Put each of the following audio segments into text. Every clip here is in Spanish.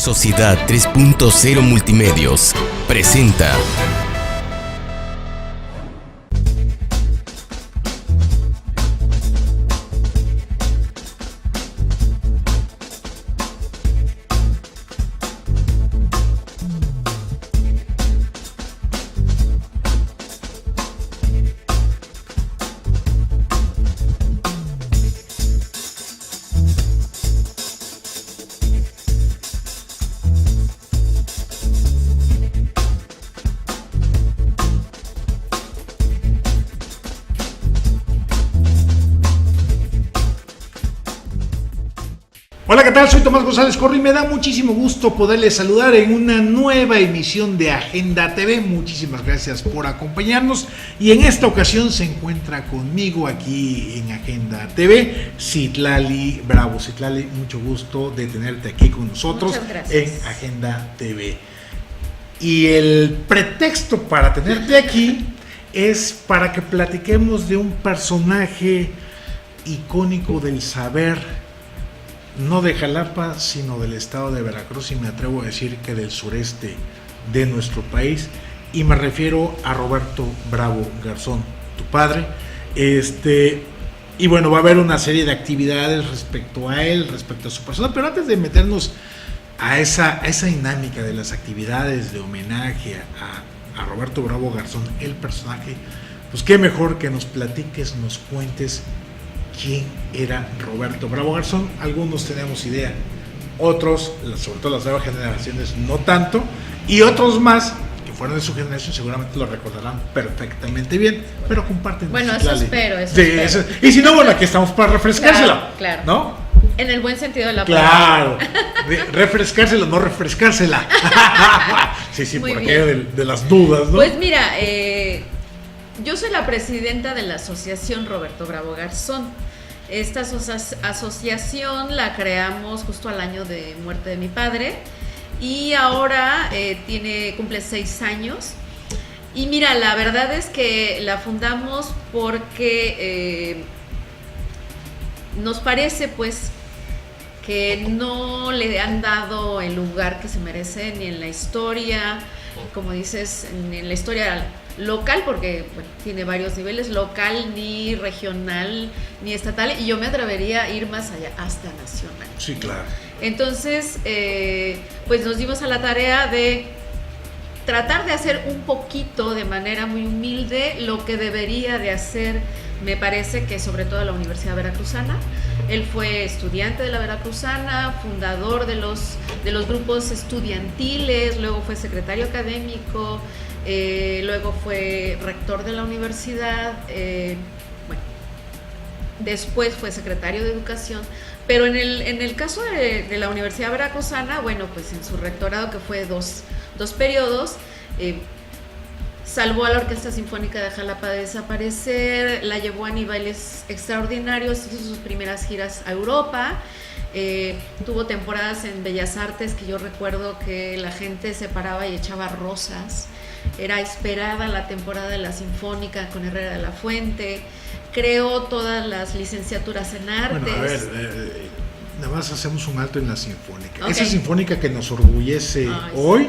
Sociedad 3.0 Multimedios presenta. Hola, ¿qué tal? Soy Tomás González Corro y me da muchísimo gusto poderles saludar en una nueva emisión de Agenda TV. Muchísimas gracias por acompañarnos y en esta ocasión se encuentra conmigo aquí en Agenda TV Citlali Bravo. Citlali, mucho gusto de tenerte aquí con nosotros en Agenda TV. Y el pretexto para tenerte aquí es para que platiquemos de un personaje icónico del saber, no de Jalapa, sino del estado de Veracruz, y me atrevo a decir que del sureste de nuestro país, y me refiero a Roberto Bravo Garzón, tu padre. Y bueno, va a haber una serie de actividades respecto a él, respecto a su persona, pero antes de meternos a esa dinámica de las actividades de homenaje a Roberto Bravo Garzón, el personaje, pues qué mejor que nos platiques, nos cuentes quién era Roberto Bravo Garzón. Algunos tenemos idea, otros, sobre todo las nuevas generaciones, no tanto, y otros más que fueron de su generación seguramente lo recordarán perfectamente bien, pero comparten. Bueno, eso espero, sí, espero. Y si no, bueno, aquí estamos para refrescársela, claro. ¿no? En el buen sentido de la palabra. Claro, refrescársela, no refrescársela. Sí, muy por bien. aquello de las dudas, ¿no? Pues mira, yo soy la presidenta de la asociación Roberto Bravo Garzón. Esta asociación la creamos justo al año de muerte de mi padre y ahora cumple 6 años. Y mira, la verdad es que la fundamos porque nos parece pues que no le han dado el lugar que se merece ni en la historia, como dices, en la historia local, porque bueno, tiene varios niveles, local, ni regional, ni estatal, y yo me atrevería a ir más allá, hasta nacional. Sí, claro. Entonces, pues nos dimos a la tarea de tratar de hacer un poquito, de manera muy humilde, lo que debería de hacer, me parece que sobre todo la Universidad Veracruzana. Él fue estudiante de la Veracruzana, fundador de los grupos estudiantiles, luego fue secretario académico, luego fue rector de la universidad, bueno, después fue secretario de educación, pero en el caso de la Universidad Veracruzana, bueno, pues en su rectorado, que fue dos periodos, salvó a la Orquesta Sinfónica de Jalapa de desaparecer, la llevó a niveles extraordinarios, hizo sus primeras giras a Europa, tuvo temporadas en Bellas Artes que yo recuerdo que la gente se paraba y echaba rosas. Era esperada la temporada de la Sinfónica con Herrera de la Fuente, creó todas las licenciaturas en artes. Bueno, a ver, nada más hacemos un alto en la Sinfónica. Okay. Esa Sinfónica que nos orgullece hoy,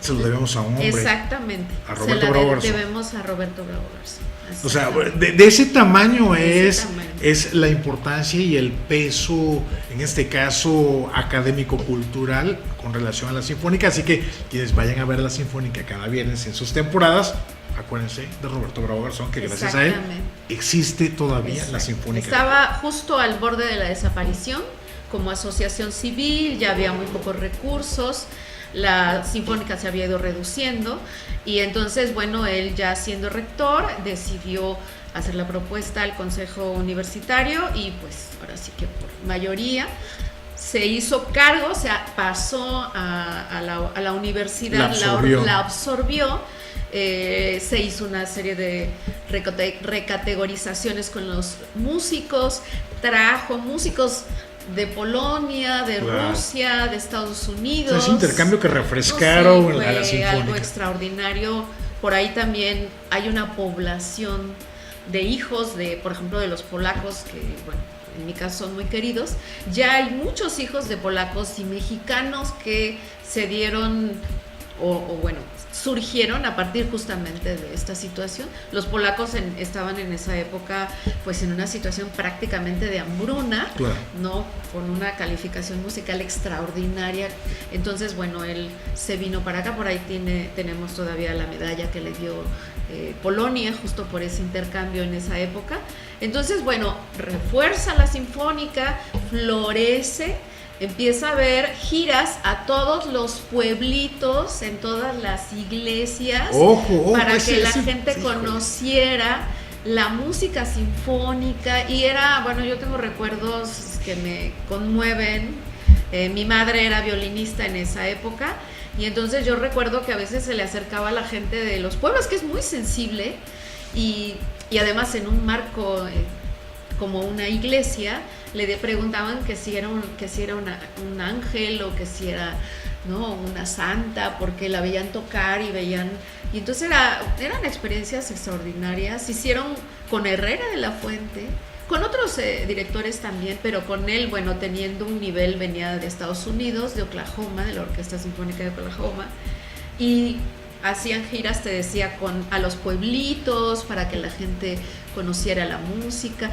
se lo debemos a un hombre. Exactamente. A Roberto Bravo Garzón. Debemos a Roberto Bravo Garzón. O sea, de ese tamaño es la importancia y el peso, en este caso académico-cultural, con relación a la Sinfónica. Así que quienes vayan a ver la Sinfónica cada viernes en sus temporadas, acuérdense de Roberto Bravo Garzón, que gracias a él existe todavía la Sinfónica. Estaba justo al borde de la desaparición como asociación civil, ya había muy pocos recursos, la Sinfónica se había ido reduciendo y entonces, bueno, él ya siendo rector decidió hacer la propuesta al Consejo Universitario y pues ahora sí que por mayoría se hizo cargo, o sea, pasó a la universidad, la absorbió. Se hizo una serie de recategorizaciones con los músicos, trajo músicos de Polonia, de Rusia, de Estados Unidos. Ese intercambio que refrescaron fue a la Sinfónica. Algo extraordinario. Por ahí también hay una población de hijos de, por ejemplo, de los polacos que, bueno, en mi caso son muy queridos, ya hay muchos hijos de polacos y mexicanos que se dieron, o bueno, surgieron a partir justamente de esta situación. Los polacos estaban en esa época pues en una situación prácticamente de hambruna, claro, ¿no? Con una calificación musical extraordinaria. Entonces, bueno, él se vino para acá, por ahí tenemos todavía la medalla que le dio Polonia justo por ese intercambio en esa época. Entonces, bueno, refuerza la Sinfónica, florece, empieza a haber giras a todos los pueblitos, en todas las iglesias, para que la gente conociera la música sinfónica. Y era, bueno, yo tengo recuerdos que me conmueven. Mi madre era violinista en esa época, y entonces yo recuerdo que a veces se le acercaba a la gente de los pueblos, que es muy sensible, y además en un marco como una iglesia, le preguntaban que si era un ángel o que si era, ¿no?, una santa, porque la veían tocar y entonces eran experiencias extraordinarias. Hicieron con Herrera de la Fuente, con otros directores también, pero con él, bueno, teniendo un nivel, venía de Estados Unidos, de Oklahoma, de la Orquesta Sinfónica de Oklahoma, y hacían giras, te decía, a los pueblitos para que la gente conociera la música.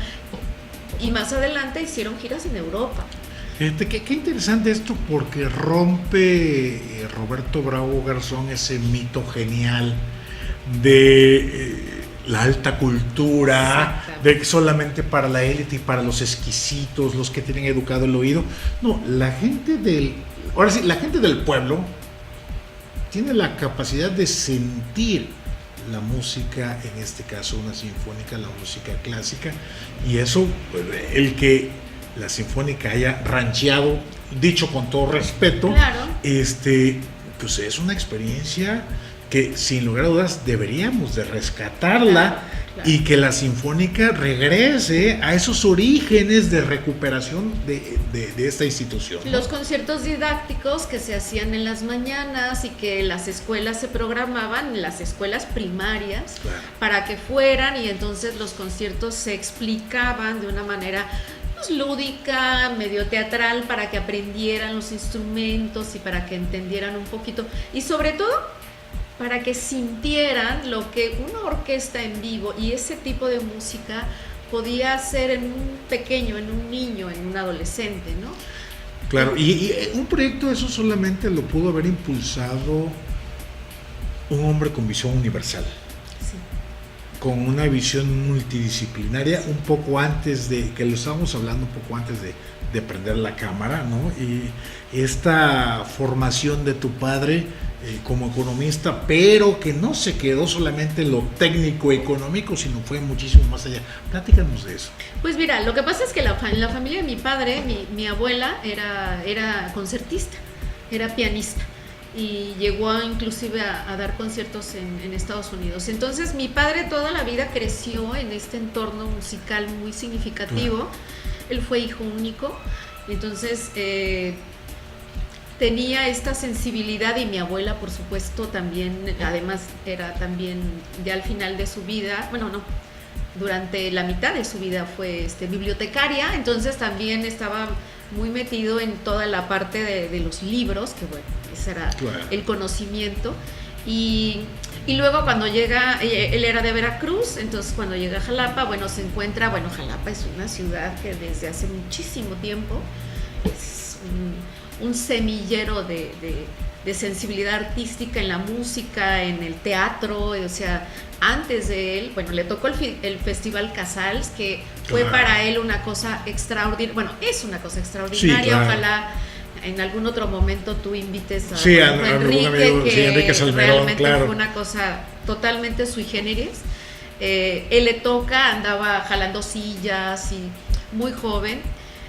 Y más adelante hicieron giras en Europa. Qué interesante esto, porque rompe Roberto Bravo Garzón ese mito genial de la alta cultura, de que solamente para la élite y para los exquisitos, los que tienen educado el oído. No, la gente del pueblo tiene la capacidad de sentir la música, en este caso una sinfónica, la música clásica, y eso, el que la sinfónica haya rancheado, dicho con todo respeto, claro, pues es una experiencia que sin lugar a dudas deberíamos de rescatarla, claro. Y que la sinfónica regrese a esos orígenes de recuperación de esta institución, ¿no? Los conciertos didácticos que se hacían en las mañanas y que las escuelas se programaban, en las escuelas primarias, claro, para que fueran, y entonces los conciertos se explicaban de una manera pues lúdica, medio teatral, para que aprendieran los instrumentos y para que entendieran un poquito, y sobre todo para que sintieran lo que una orquesta en vivo y ese tipo de música podía hacer en un pequeño, en un niño, en un adolescente, ¿no? Claro, y un proyecto eso solamente lo pudo haber impulsado un hombre con visión universal, sí, con una visión multidisciplinaria, un poco antes que lo estábamos hablando, un poco antes de prender la cámara, ¿no? Y esta formación de tu padre como economista, pero que no se quedó solamente en lo técnico económico, sino fue muchísimo más allá. Platícanos de eso. Pues mira, lo que pasa es que en la familia de mi padre, mi abuela era concertista, era pianista, y llegó inclusive a dar conciertos en Estados Unidos. Entonces mi padre toda la vida creció en este entorno musical muy significativo. Claro. Él fue hijo único, entonces tenía esta sensibilidad, y mi abuela, por supuesto, también, además era también ya al final de su vida, bueno, no, durante la mitad de su vida fue bibliotecaria, entonces también estaba muy metido en toda la parte de los libros, que bueno, ese era claro, el conocimiento. Y luego cuando llega, él era de Veracruz, entonces cuando llega a Jalapa, bueno, se encuentra, bueno, Jalapa es una ciudad que desde hace muchísimo tiempo es un semillero de sensibilidad artística en la música, en el teatro, o sea, antes de él, bueno, le tocó el Festival Casals, que fue claro, para él una cosa extraordinaria, bueno, es una cosa extraordinaria, sí, claro, ojalá en algún otro momento tú invites a Enrique, amigo, que sí, Enrique Salmerón, realmente claro, fue una cosa totalmente sui generis. Él le toca, andaba jalando sillas y muy joven.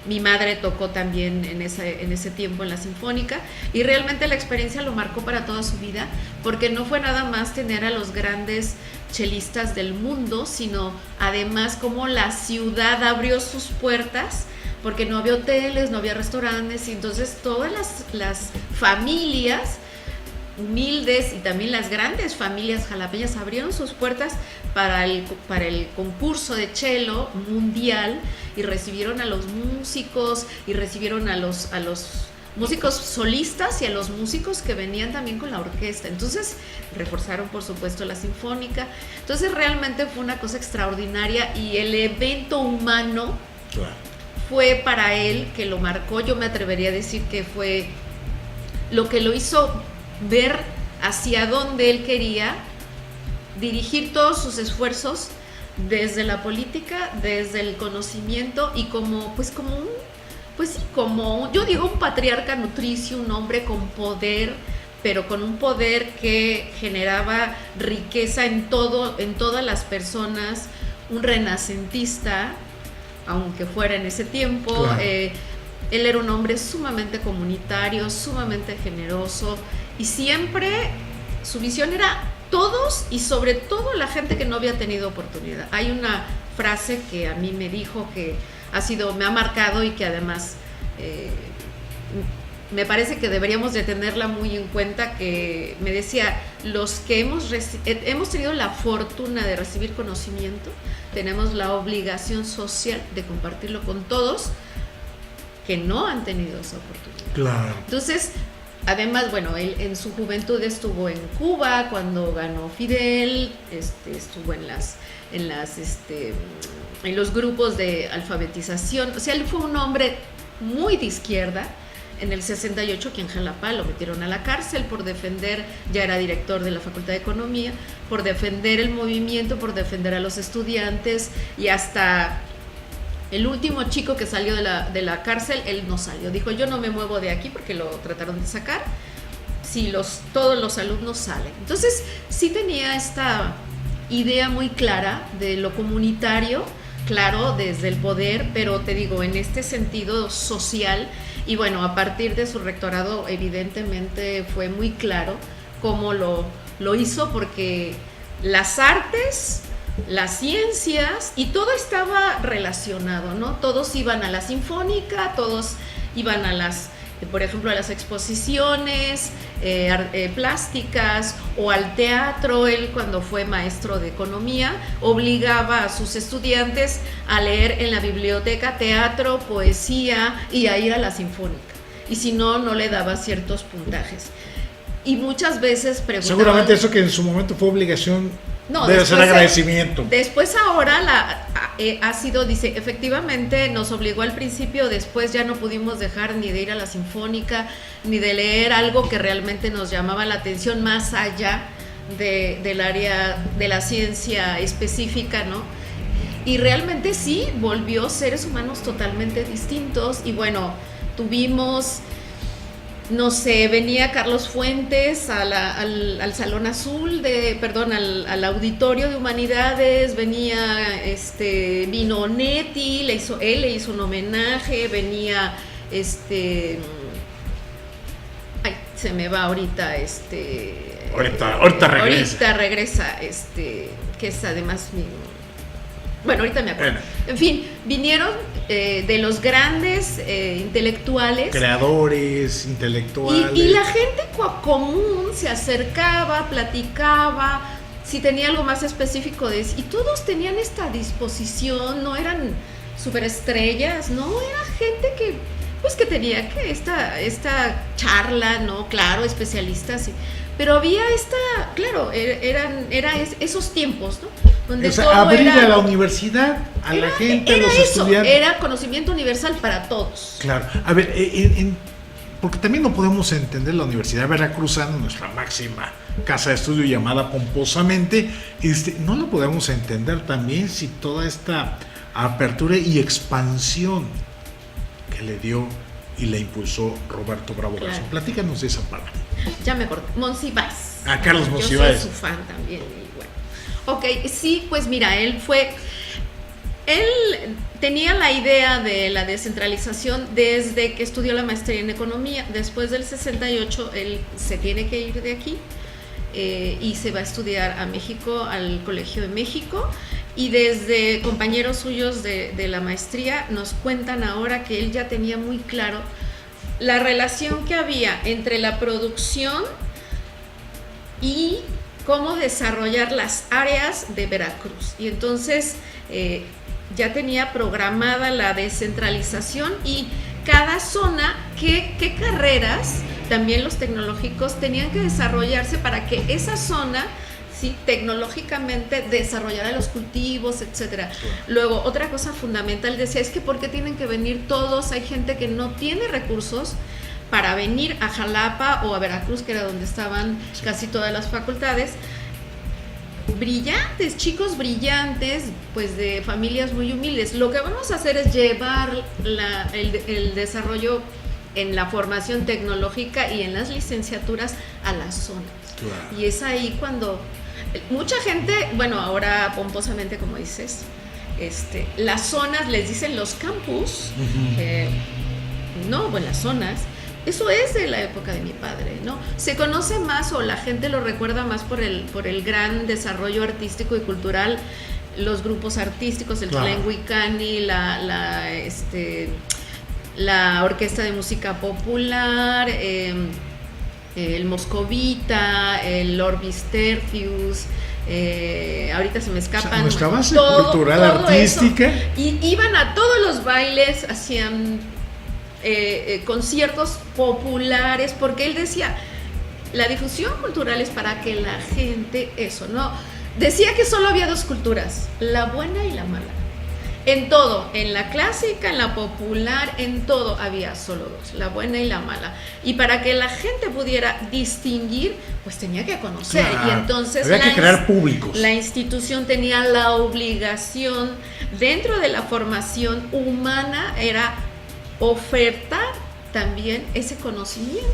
Mi madre tocó también en ese tiempo en la Sinfónica, y realmente la experiencia lo marcó para toda su vida, porque no fue nada más tener a los grandes chelistas del mundo, sino además cómo la ciudad abrió sus puertas, porque no había hoteles, no había restaurantes, y entonces todas las familias humildes y también las grandes familias jalapeñas abrieron sus puertas para el concurso de cello mundial y recibieron a los músicos y recibieron a los músicos solistas y a los músicos que venían también con la orquesta. Entonces reforzaron por supuesto la sinfónica. Entonces realmente fue una cosa extraordinaria y el evento humano fue para él que lo marcó. Yo me atrevería a decir que fue lo que lo hizo ver hacia dónde él quería dirigir todos sus esfuerzos desde la política, desde el conocimiento y como yo digo un patriarca nutricio, un hombre con poder, pero con un poder que generaba riqueza en todas las personas, un renacentista, aunque fuera en ese tiempo. Claro. Él era un hombre sumamente comunitario, sumamente generoso y siempre su visión era todos y sobre todo la gente que no había tenido oportunidad. Hay una frase que a mí me dijo que me ha marcado y que además me parece que deberíamos de tenerla muy en cuenta, que me decía, los que hemos tenido la fortuna de recibir conocimiento, tenemos la obligación social de compartirlo con todos que no han tenido esa oportunidad. Claro. Entonces, además, bueno, él en su juventud estuvo en Cuba cuando ganó Fidel, estuvo en los grupos de alfabetización. O sea, él fue un hombre muy de izquierda. En el 68, aquí en Jalapa, lo metieron a la cárcel por defender, ya era director de la Facultad de Economía, por defender el movimiento, por defender a los estudiantes, y hasta el último chico que salió de la cárcel, él no salió. Dijo, yo no me muevo de aquí porque lo trataron de sacar, si todos los alumnos salen. Entonces, sí tenía esta idea muy clara de lo comunitario, claro, desde el poder, pero te digo, en este sentido social. Y bueno, a partir de su rectorado evidentemente fue muy claro cómo lo hizo, porque las artes, las ciencias y todo estaba relacionado, ¿no? Todos iban a la sinfónica, todos iban por ejemplo, a las exposiciones plásticas o al teatro. Él, cuando fue maestro de economía, obligaba a sus estudiantes a leer en la biblioteca teatro, poesía y a ir a la sinfónica. Y si no, no le daba ciertos puntajes. Y muchas veces preguntaban... Seguramente eso que en su momento fue obligación... No, debe ser agradecimiento. Después ahora ha sido, dice, efectivamente nos obligó al principio, después ya no pudimos dejar ni de ir a la sinfónica, ni de leer algo que realmente nos llamaba la atención más allá del área de la ciencia específica, ¿no? Y realmente sí, volvió seres humanos totalmente distintos. Y bueno, tuvimos... No sé, venía Carlos Fuentes al Salón Azul, al Auditorio de Humanidades, vino Netti, él le hizo un homenaje, venía, se me va ahorita, ahorita regresa, que es además bueno, ahorita me acuerdo. En fin, vinieron de los grandes intelectuales. Creadores, intelectuales. Y la gente común se acercaba, platicaba, si tenía algo más específico y todos tenían esta disposición, no eran superestrellas, no, era gente que tenía esta charla, ¿no? Claro, especialistas, pero había eran esos tiempos, ¿no? Donde abrir a la universidad, a la gente, a los estudiantes. Era conocimiento universal para todos. Claro. A ver, porque también no podemos entender la Universidad Veracruzana, nuestra máxima casa de estudio llamada pomposamente, no lo podemos entender también si toda esta apertura y expansión que le dio y le impulsó Roberto Bravo Garzón. Claro. Platícanos de esa parte. Ya me acordé. Monsiváis. Carlos Monsiváis. Yo soy su fan también. Y bueno. Ok, sí, pues mira, él tenía la idea de la descentralización desde que estudió la maestría en economía. Después del 68, él se tiene que ir de aquí y se va a estudiar a México, al Colegio de México. Y desde compañeros suyos de la maestría nos cuentan ahora que él ya tenía muy claro la relación que había entre la producción y cómo desarrollar las áreas de Veracruz. Y entonces ya tenía programada la descentralización y cada zona, qué carreras, también los tecnológicos, tenían que desarrollarse para que esa zona, sí, tecnológicamente desarrollara los cultivos, etcétera. Luego, otra cosa fundamental, decía, es que ¿por qué tienen que venir todos? Hay gente que no tiene recursos para venir a Jalapa o a Veracruz, que era donde estaban casi todas las facultades. Brillantes, chicos brillantes, pues de familias muy humildes. Lo que vamos a hacer es llevar el desarrollo en la formación tecnológica y en las licenciaturas a las zonas. Claro. Y es ahí cuando mucha gente, bueno, ahora pomposamente, como dices, las zonas les dicen los campus, no, bueno, las zonas. Eso es de la época de mi padre, ¿no? Se conoce más o la gente lo recuerda más por el gran desarrollo artístico y cultural, los grupos artísticos, el Tlaenhuicani, la Orquesta de Música Popular, el Moscovita, el Orbis Tertius, ahorita se me escapan. O sea, nuestra base cultural, artística. Eso. Y iban a todos los bailes, hacían conciertos populares, porque él decía, la difusión cultural es para que la gente, eso, ¿no? Decía que solo había dos culturas, la buena y la mala. En todo, en la clásica, en la popular, en todo había solo dos, la buena y la mala. Y para que la gente pudiera distinguir, pues tenía que conocer. Claro, y entonces había que crear públicos. La institución tenía la obligación, dentro de la formación humana, era ofertar también ese conocimiento.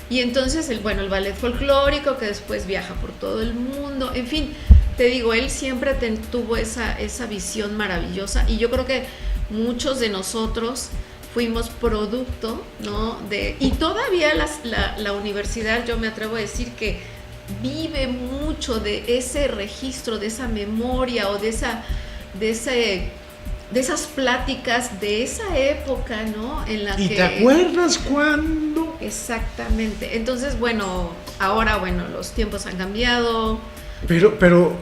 Y entonces el ballet folclórico, que después viaja por todo el mundo, en fin, te digo, él siempre tuvo esa visión maravillosa, y yo creo que muchos de nosotros fuimos producto, ¿no? Y todavía la universidad, yo me atrevo a decir que vive mucho de ese registro, de esa memoria o de esas pláticas de esa época, ¿no? En la ¿Y te acuerdas cuándo? Exactamente. Entonces, ahora, los tiempos han cambiado. Pero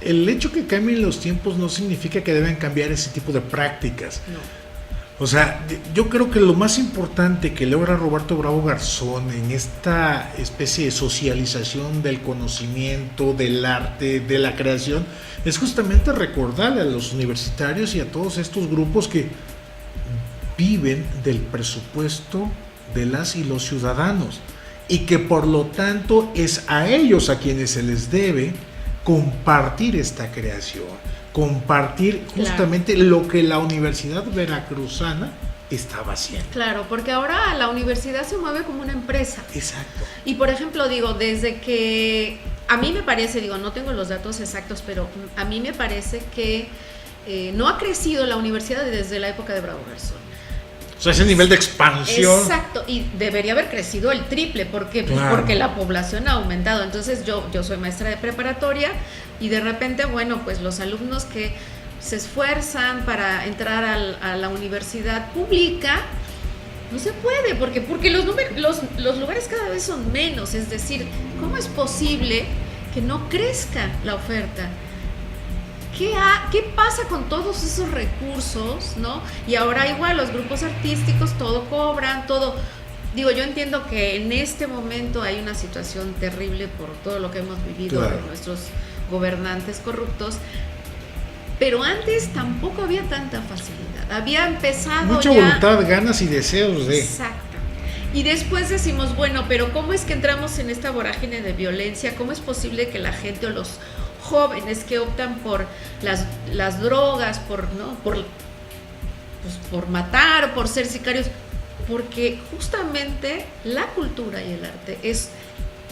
el hecho que cambien los tiempos no significa que deben cambiar ese tipo de prácticas. No. O sea, yo creo que lo más importante que logra Roberto Bravo Garzón en esta especie de socialización del conocimiento, del arte, de la creación, es justamente recordarle a los universitarios y a todos estos grupos que viven del presupuesto de las y los ciudadanos, y que por lo tanto es a ellos a quienes se les debe compartir esta creación, compartir justamente lo que la Universidad Veracruzana estaba haciendo. Claro, porque ahora la universidad se mueve como una empresa. Exacto. Y por ejemplo, desde que a mí me parece, no tengo los datos exactos, pero a mí me parece que no ha crecido la universidad desde la época de Bravo Garzón. O sea, ese nivel de expansión. Exacto, y debería haber crecido el triple, porque la población ha aumentado. Entonces yo soy maestra de preparatoria, y de repente, pues los alumnos que se esfuerzan para entrar a la universidad pública, no se puede, porque los lugares cada vez son menos. Es decir, ¿cómo es posible que no crezca la oferta? ¿Qué pasa con todos esos recursos, no? Y ahora igual los grupos artísticos todo cobran, todo. Yo entiendo que en este momento hay una situación terrible por todo lo que hemos vivido de nuestros gobernantes corruptos, pero antes tampoco había tanta facilidad. Había empezado mucha voluntad, ganas y deseos de. Exacto. Y después decimos, pero ¿cómo es que entramos en esta vorágine de violencia? ¿Cómo es posible que la gente o los jóvenes que optan por las drogas, por matar o por ser sicarios? Porque justamente la cultura y el arte es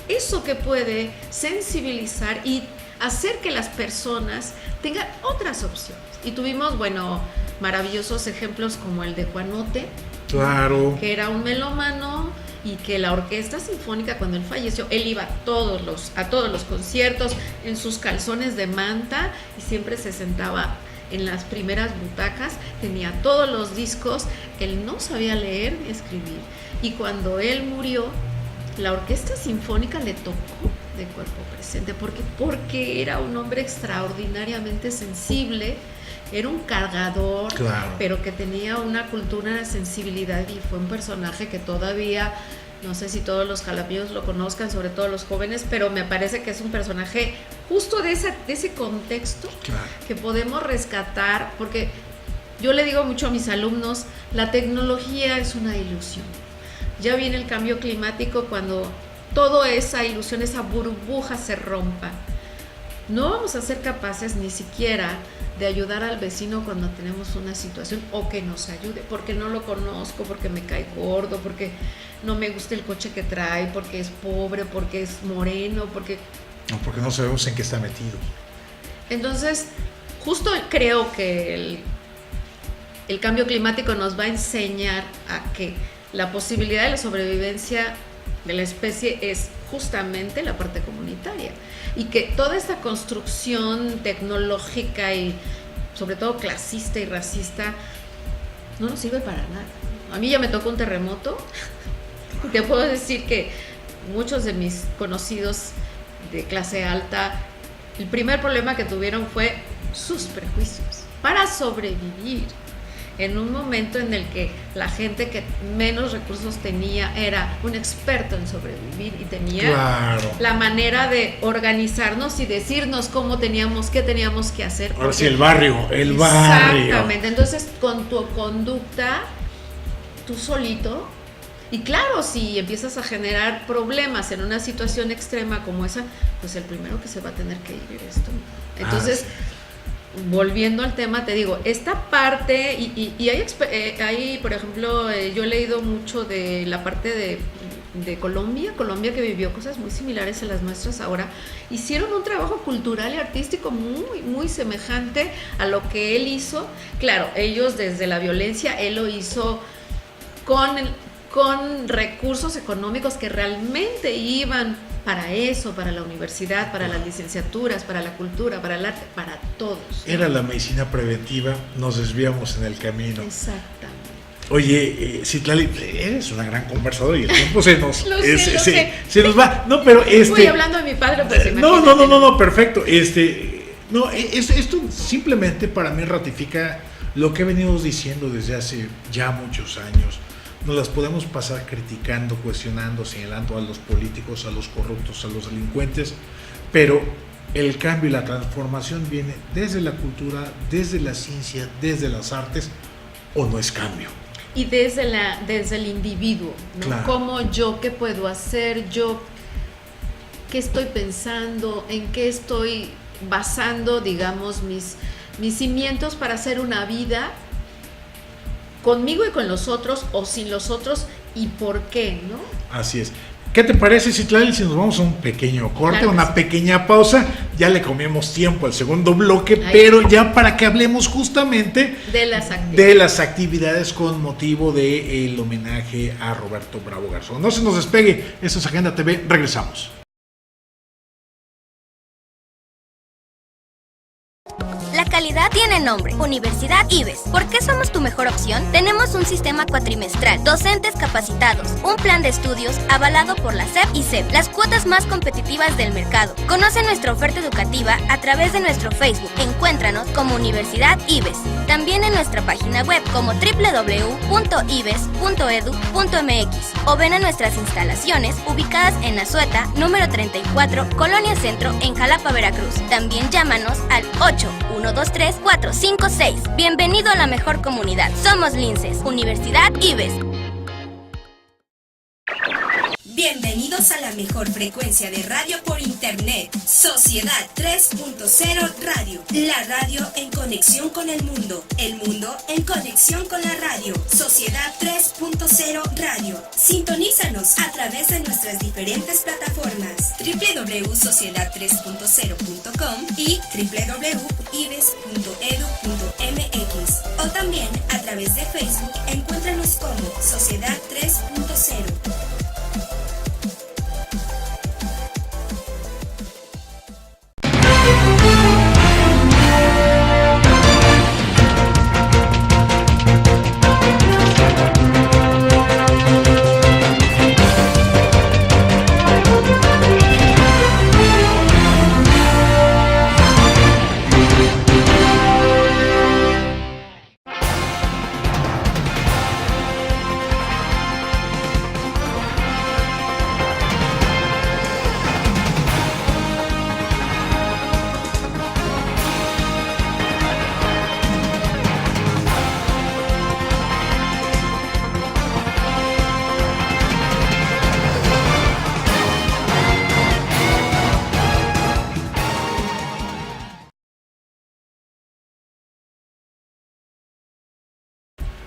eso que puede sensibilizar y hacer que las personas tengan otras opciones. Y tuvimos, maravillosos ejemplos como el de Juanote, claro, que era un melómano, y que la orquesta sinfónica, cuando él falleció, él iba a todos los conciertos en sus calzones de manta, y siempre se sentaba en las primeras butacas, tenía todos los discos. Él no sabía leer ni escribir, y cuando él murió, la orquesta sinfónica le tocó de Cuerpo Presente, porque era un hombre extraordinariamente sensible, era un cargador, claro, pero que tenía una cultura, una sensibilidad, y fue un personaje que todavía, no sé si todos los jalapeños lo conozcan, sobre todo los jóvenes, pero me parece que es un personaje justo de ese contexto, claro, que podemos rescatar, porque yo le digo mucho a mis alumnos, la tecnología es una ilusión. Ya viene el cambio climático, cuando toda esa ilusión, esa burbuja se rompa. No vamos a ser capaces ni siquiera de ayudar al vecino cuando tenemos una situación, o que nos ayude, porque no lo conozco, porque me cae gordo, porque no me gusta el coche que trae, porque es pobre, porque es moreno, porque no sabemos en qué está metido. Entonces, justo creo que el cambio climático nos va a enseñar a que la posibilidad de la sobrevivencia de la especie es justamente la parte comunitaria, y que toda esta construcción tecnológica y sobre todo clasista y racista no nos sirve para nada. A mí ya me tocó un terremoto. Te puedo decir que muchos de mis conocidos de clase alta, el primer problema que tuvieron fue sus prejuicios para sobrevivir en un momento en el que la gente que menos recursos tenía era un experto en sobrevivir y tenía, claro, la manera de organizarnos y decirnos qué teníamos que hacer. Ahora sí, el barrio. Exactamente. Entonces, con tu conducta, tú solito, y claro, si empiezas a generar problemas en una situación extrema como esa, pues el primero que se va a tener que ir eres tú. Entonces, volviendo al tema, te digo, esta parte, y hay, por ejemplo, yo he leído mucho de la parte de Colombia, que vivió cosas muy similares a las nuestras ahora. Hicieron un trabajo cultural y artístico muy, muy semejante a lo que él hizo. Claro, ellos desde la violencia, él lo hizo con recursos económicos que realmente iban para eso, para la universidad, para las licenciaturas, para la cultura, para el arte, para todos. Era la medicina preventiva, nos desviamos en el camino. Exactamente. Oye, Citlali, eres una gran conversadora y el tiempo se nos se nos va. No, pero Estoy hablando de mi padre, pues imagínate. No, perfecto. Esto simplemente para mí ratifica lo que venimos diciendo desde hace ya muchos años. Nos las podemos pasar criticando, cuestionando, señalando a los políticos, a los corruptos, a los delincuentes, pero el cambio y la transformación viene desde la cultura, desde la ciencia, desde las artes, o no es cambio. Y desde el individuo, ¿no? Claro. Como yo, ¿qué puedo hacer? Yo, ¿qué estoy pensando? ¿En qué estoy basando, digamos, mis cimientos para hacer una vida conmigo y con los otros, o sin los otros, y por qué, ¿no? Así es. ¿Qué te parece, Citlali, si nos vamos a un pequeño corte, claro, una pequeña pausa? Ya le comimos tiempo al segundo bloque, pero ya para que hablemos justamente de las actividades con motivo del homenaje a Roberto Bravo Garzón. No se nos despegue, esto es Agenda TV, regresamos. La calidad tiene nombre, Universidad IBES. ¿Por qué somos tu mejor opción? Tenemos un sistema cuatrimestral, docentes capacitados, un plan de estudios avalado por la SEP y CEP, las cuotas más competitivas del mercado. Conoce nuestra oferta educativa a través de nuestro Facebook. Encuéntranos como Universidad IBES. También en nuestra página web como www.ibes.edu.mx o ven a nuestras instalaciones ubicadas en Azueta, número 34, Colonia Centro, en Jalapa, Veracruz. También llámanos al 8-123-456. Bienvenido a la mejor comunidad. Somos Linces, Universidad IBES. Bienvenidos a la mejor frecuencia de radio por internet, Sociedad 3.0 Radio. La radio en conexión con el mundo en conexión con la radio. Sociedad 3.0 Radio. Sintonízanos a través de nuestras diferentes plataformas www.sociedad3.0.com y www.ibes.edu.mx, o también a través de Facebook. Encuéntranos como Sociedad 3.0.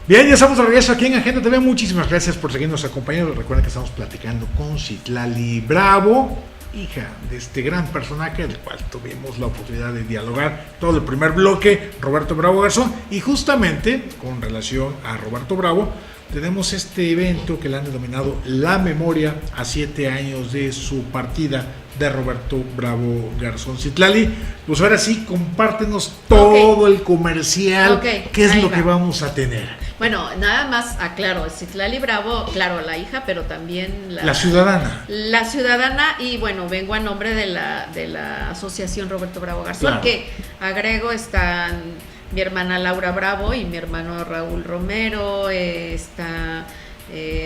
Bien, ya estamos de regreso aquí en Agenda TV. Muchísimas gracias por seguirnos acompañando. Recuerden que estamos platicando con Citlali Bravo, hija de este gran personaje, del cual tuvimos la oportunidad de dialogar todo el primer bloque, Roberto Bravo Garzón. Y justamente con relación a Roberto Bravo, tenemos este evento que le han denominado La Memoria a 7 años de su partida de Roberto Bravo Garzón. Citlali, pues ahora sí, compártenos todo el comercial, qué es lo que vamos a tener. Bueno, nada más aclaro, Citlali Bravo, claro, la hija, pero también la ciudadana. La ciudadana, y bueno, vengo a nombre de la Asociación Roberto Bravo Garzón, claro, que agrego, están mi hermana Laura Bravo y mi hermano Raúl Romero, está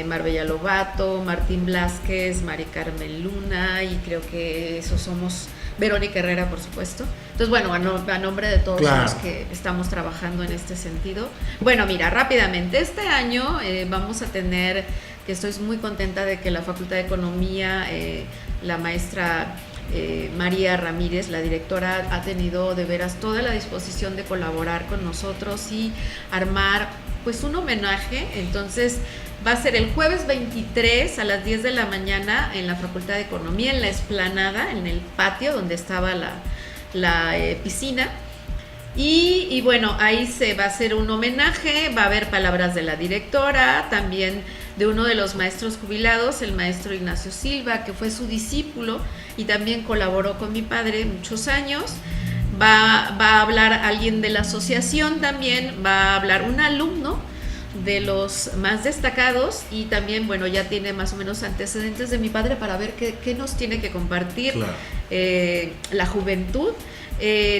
Marbella Lobato, Martín Blázquez, Mari Carmen Luna, y creo que esos somos, Verónica Herrera, por supuesto. Entonces, bueno, a nombre de todos, claro, los que estamos trabajando en este sentido. Bueno, mira, rápidamente, este año vamos a tener, que estoy muy contenta de que la Facultad de Economía, la maestra María Ramírez, la directora, ha tenido de veras toda la disposición de colaborar con nosotros y armar pues un homenaje. Entonces va a ser el jueves 23 a las 10 de la mañana en la Facultad de Economía, en la explanada, en el patio donde estaba la piscina. Y bueno, ahí se va a hacer un homenaje, va a haber palabras de la directora, también de uno de los maestros jubilados, el maestro Ignacio Silva, que fue su discípulo y también colaboró con mi padre muchos años. Va a hablar alguien de la asociación también, va a hablar un alumno de los más destacados y también, bueno, ya tiene más o menos antecedentes de mi padre para ver qué nos tiene que compartir, claro, la juventud.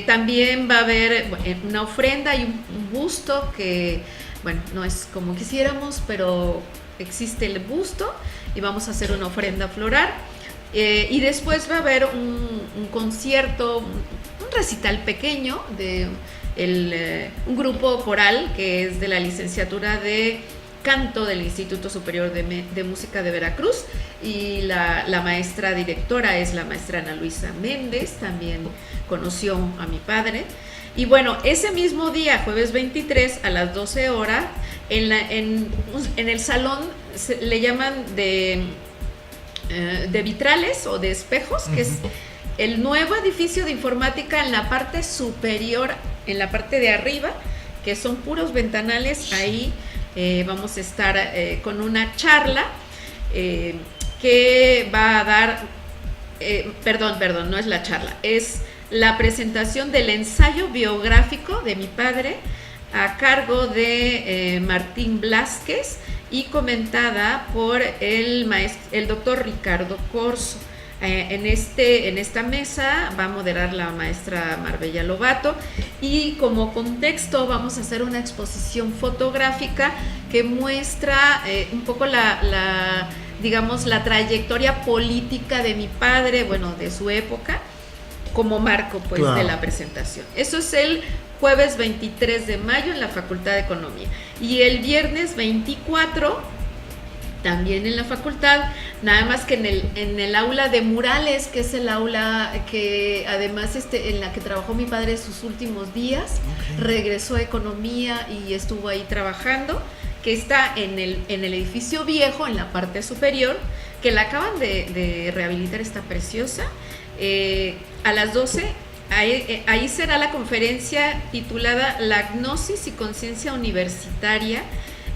También va a haber una ofrenda y un busto que, bueno, no es como quisiéramos, pero existe el busto y vamos a hacer una ofrenda floral. Y después va a haber un concierto, un recital pequeño de un grupo coral que es de la licenciatura de canto del Instituto Superior de Música de Veracruz, y la maestra directora es la maestra Ana Luisa Méndez, también conoció a mi padre. Y bueno, ese mismo día, jueves 23 a las 12 horas, en el salón le llaman de vitrales o de espejos, que es el nuevo edificio de informática en la parte superior, en la parte de arriba, que son puros ventanales. Ahí vamos a estar con una charla que va a dar, perdón, no es la charla, es la presentación del ensayo biográfico de mi padre a cargo de Martín Blázquez y comentada por el doctor Ricardo Corso. En esta mesa va a moderar la maestra Marbella Lobato, y como contexto vamos a hacer una exposición fotográfica que muestra un poco digamos, la trayectoria política de mi padre, bueno, de su época, como marco, pues, claro, de la presentación. Eso es el jueves 23 de mayo en la Facultad de Economía. Y el viernes 24, también en la facultad, nada más que en el aula de murales, que es el aula que además en la que trabajó mi padre sus últimos días. Regresó a Economía y estuvo ahí trabajando, que está en el edificio viejo, en la parte superior, que la acaban de rehabilitar, está preciosa. A las 12, ahí será la conferencia titulada La Gnosis y Conciencia Universitaria,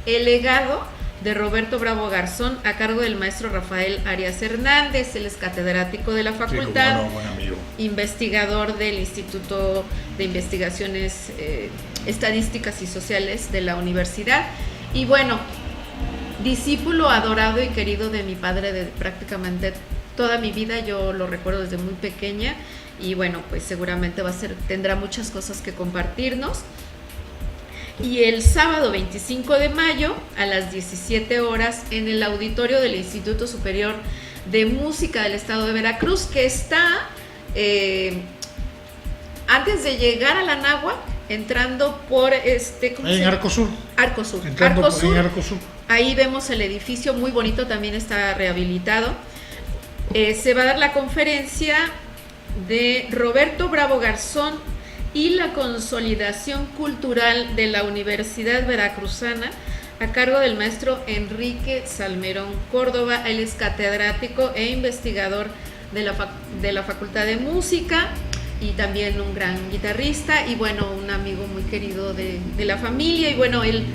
el legado de Roberto Bravo Garzón, a cargo del maestro Rafael Arias Hernández. Él es catedrático de la facultad, sí, buen amigo, investigador del Instituto de Investigaciones Estadísticas y Sociales de la universidad, y bueno, discípulo adorado y querido de mi padre de prácticamente toda mi vida. Yo lo recuerdo desde muy pequeña, y bueno, pues seguramente tendrá muchas cosas que compartirnos. Y el sábado 25 de mayo a las 17 horas en el auditorio del Instituto Superior de Música del Estado de Veracruz, que está antes de llegar a la Náhuac, entrando por en Arco Sur. Arco Sur. Entrando en Arco Sur. Ahí vemos el edificio, muy bonito, también está rehabilitado. Se va a dar la conferencia de Roberto Bravo Garzón y la consolidación cultural de la Universidad Veracruzana, a cargo del maestro Enrique Salmerón Córdoba. Él es catedrático e investigador de la Facultad de Música y también un gran guitarrista y bueno, un amigo muy querido de la familia. Y bueno, él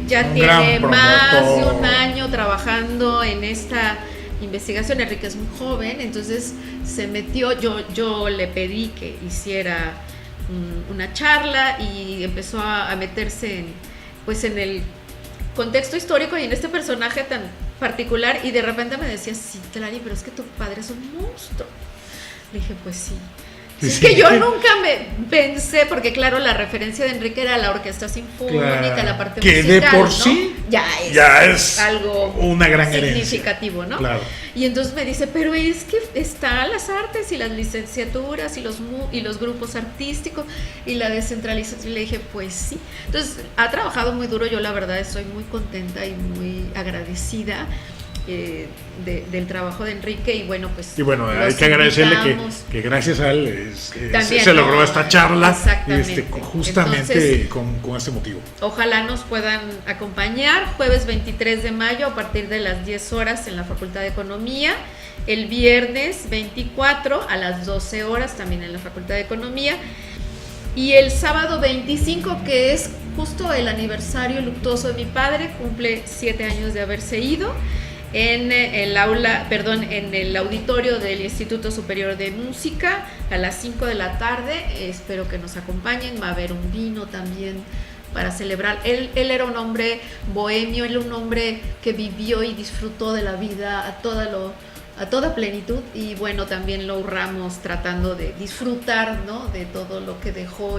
ya tiene más de un año trabajando en esta investigación. Enrique es muy joven, entonces se metió, yo le pedí que hiciera una charla y empezó a meterse en el contexto histórico y en este personaje tan particular, y de repente me decía, sí, Tlali, pero es que tu padre es un monstruo. Le dije, pues sí. Sí. Es que yo nunca me pensé, porque claro, la referencia de Enrique era la orquesta sinfónica, claro, la parte que musical, de por ¿no? sí ya es algo una gran significativo, herencia, ¿no? Claro. Y entonces me dice, pero es que están las artes y las licenciaturas y los grupos artísticos y la descentralización. Y le dije, pues sí. Entonces ha trabajado muy duro. Yo la verdad estoy muy contenta y muy agradecida del trabajo de Enrique. Y bueno, pues hay que agradecerle que gracias a él se logró esta charla justamente entonces, con este motivo. Ojalá nos puedan acompañar jueves 23 de mayo a partir de las 10 horas en la Facultad de Economía, el viernes 24 a las 12 horas también en la Facultad de Economía, y el sábado 25, que es justo el aniversario luctuoso de mi padre, cumple 7 años de haberse ido, en el auditorio del Instituto Superior de Música a las 5 de la tarde. Espero que nos acompañen. Va a haber un vino también para celebrar. Él era un hombre bohemio, él era un hombre que vivió y disfrutó de la vida a toda plenitud, y bueno, también lo honramos tratando de disfrutar, ¿no?, de todo lo que dejó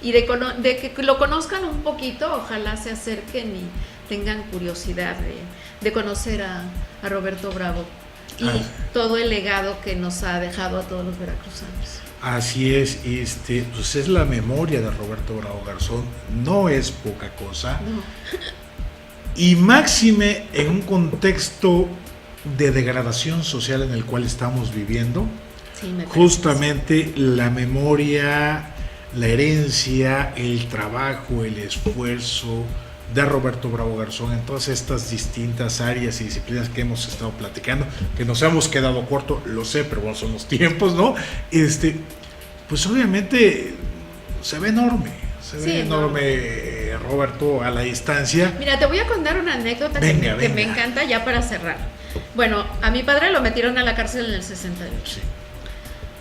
y de que lo conozcan un poquito. Ojalá se acerquen y tengan curiosidad de conocer a Roberto Bravo y todo el legado que nos ha dejado a todos los veracruzanos. Así es, pues es la memoria de Roberto Bravo Garzón, no es poca cosa, no. Y máxime en un contexto de degradación social en el cual estamos viviendo. Sí, justamente la memoria, la herencia, el trabajo, el esfuerzo de Roberto Bravo Garzón en todas estas distintas áreas y disciplinas que hemos estado platicando, que nos hemos quedado corto, lo sé, pero bueno, son los tiempos, ¿no? Pues obviamente se ve enorme, Roberto a la distancia. Mira, te voy a contar una anécdota que me encanta ya para cerrar. Bueno, a mi padre lo metieron a la cárcel en el 68. Sí.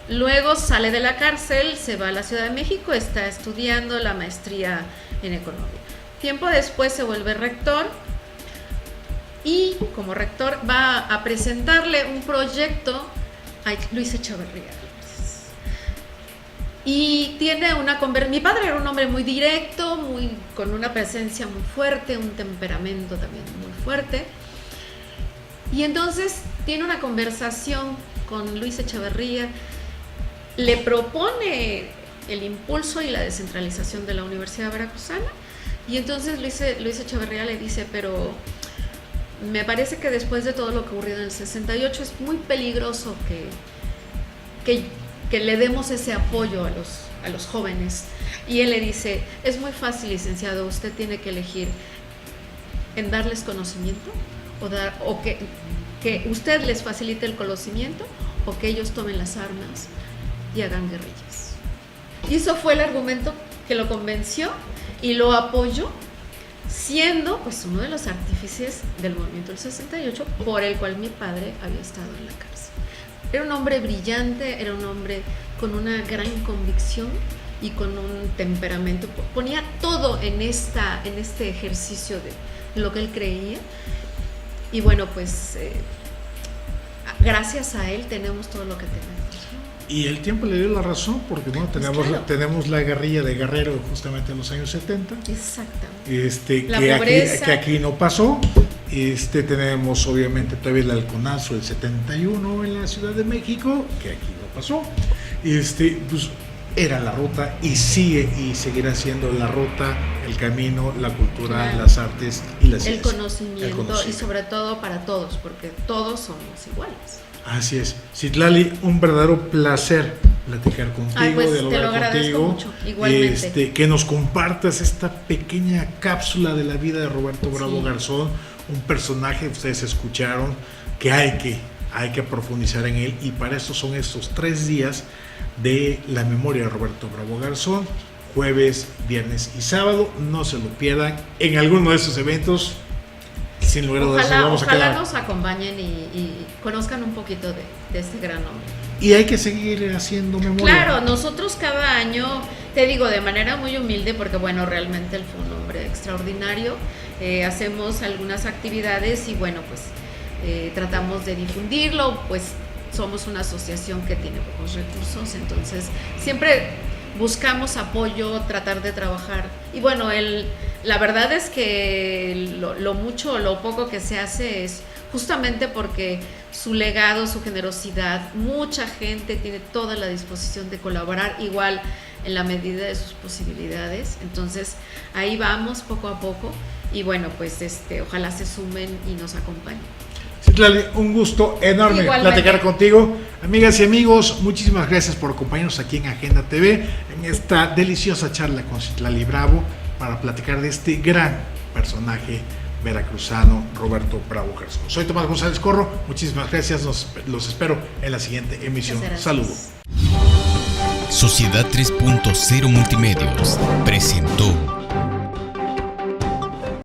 Luego sale de la cárcel, se va a la Ciudad de México, está estudiando la maestría en economía. Tiempo después se vuelve rector y como rector va a presentarle un proyecto a Luis Echeverría. Y tiene mi padre era un hombre muy directo, con una presencia muy fuerte, un temperamento también muy fuerte. Y entonces tiene una conversación con Luis Echeverría, le propone el impulso y la descentralización de la Universidad Veracruzana. Y entonces Luis Echeverría le dice, pero me parece que después de todo lo que ocurrió en el 68 es muy peligroso que le demos ese apoyo a los jóvenes. Y él le dice, es muy fácil, licenciado, usted tiene que elegir en darles conocimiento o que usted les facilite el conocimiento o que ellos tomen las armas y hagan guerrillas. Y eso fue el argumento que lo convenció y lo apoyó, siendo pues uno de los artífices del movimiento del 68 por el cual mi padre había estado en la cárcel. Era un hombre brillante, era un hombre con una gran convicción y con un temperamento. Ponía todo en este ejercicio de lo que él creía. Y bueno, pues gracias a él tenemos todo lo que tenemos. Y el tiempo le dio la razón, porque bueno, tenemos la guerrilla de Guerrero justamente en los años 70. Exactamente. Que aquí no pasó. Tenemos obviamente todavía el halconazo del 71 en la Ciudad de México, que aquí no pasó. Pues era la ruta y sigue y seguirá siendo la ruta, el camino, la cultura, claro, las artes y la ciencia. El conocimiento y sobre todo para todos, porque todos somos iguales. Así es. Citlali, un verdadero placer platicar contigo, Ay, pues, dialogar te lo agradezco contigo. mucho, igualmente. Que nos compartas esta pequeña cápsula de la vida de Roberto Bravo Garzón, un personaje, ustedes escucharon, que hay que profundizar en él, y para eso son estos 3 días de la memoria de Roberto Bravo Garzón, jueves, viernes y sábado. No se lo pierdan en alguno de esos eventos. Sin lugar a dudas, ojalá nos acompañen y conozcan un poquito de este gran hombre. Y hay que seguir haciendo memoria. Claro, nosotros cada año, te digo de manera muy humilde, porque bueno, realmente él fue un hombre extraordinario, hacemos algunas actividades y bueno, pues tratamos de difundirlo, pues somos una asociación que tiene pocos recursos, entonces siempre buscamos apoyo, tratar de trabajar. Y bueno, la verdad es que lo mucho o lo poco que se hace es justamente porque su legado, su generosidad, mucha gente tiene toda la disposición de colaborar, igual en la medida de sus posibilidades. Entonces ahí vamos poco a poco y bueno, pues ojalá se sumen y nos acompañen. Citlali, un gusto enorme platicar contigo. Amigas y amigos, muchísimas gracias por acompañarnos aquí en Agenda TV, en esta deliciosa charla con Citlali Bravo, para platicar de este gran personaje veracruzano, Roberto Bravo Garzón. Soy Tomás González Corro, muchísimas gracias, los espero en la siguiente emisión. Saludos. Sociedad 3.0 Multimedios presentó